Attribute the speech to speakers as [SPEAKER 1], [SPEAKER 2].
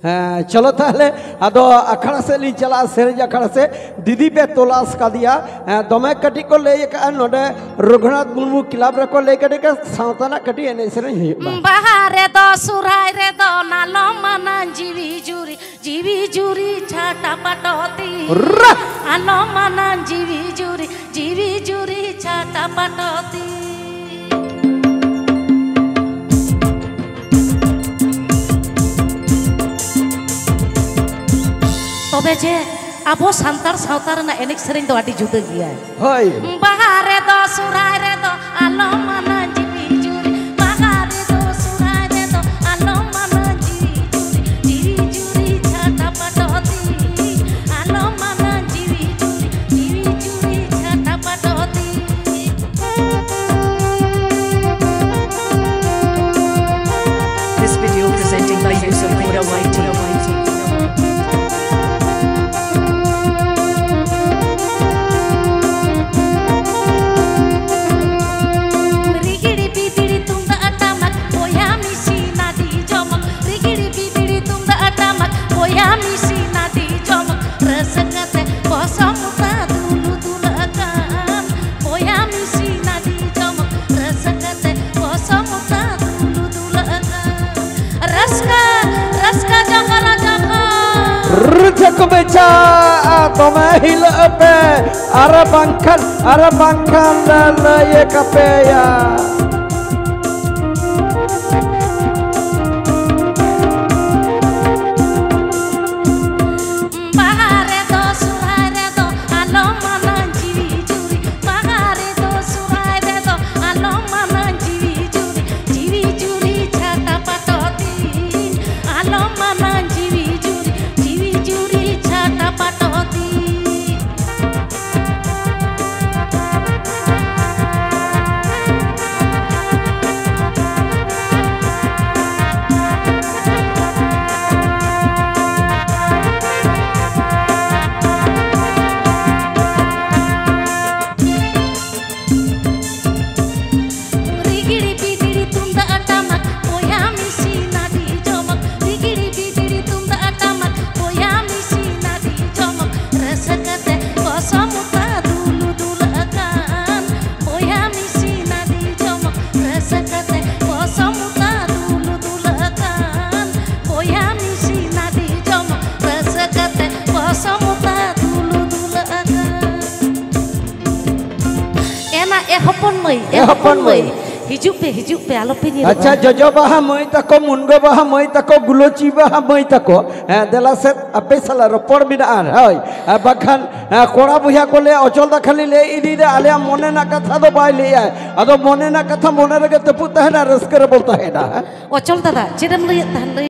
[SPEAKER 1] हाँ चलो ताहले अदो अखड़ा से ली चला सेरेज अखड़ा से दीदी पे तलाश का दिया दमे कटी को ले का नोडे रघुनाथ मुर्मू क्लब रे को ले कटी का सावताना कटी एने सेरेज
[SPEAKER 2] बाहरे दो सुराय रे दो नालो मना जीवी जुरी छाटा पटोती आलो मना जीवी जुरी छाटा पटोती तबे जे आबो सांतार सावतार ना एनेक सेरेन दो आटी जुदा गिया
[SPEAKER 1] होय
[SPEAKER 2] बाहरे दो सुराय रे दो आलो मना जीवी जुरी बाहरे दो सुराय रे दो आलो मना जीवी जुरी छाटा पटोती आलो मना जीवी जुरी छाटा पटोती
[SPEAKER 3] This video presenting by Yusuf Pura White.
[SPEAKER 1] Rujak beca tome hil pe ara bangkan la ye kapeya
[SPEAKER 2] hopon mei hijuk pe alo pe ni
[SPEAKER 1] अच्छा jojo baha mei tako mungo baha mei tako guloci baha mei tako dela set ape sala ropor binaan hoy bakhan kora buya ko le ochol da khali le idi de ale mone na katha do bai le ado mone na katha mone rege tepu tahena raskar bolta hai na
[SPEAKER 2] ochol dada chedam le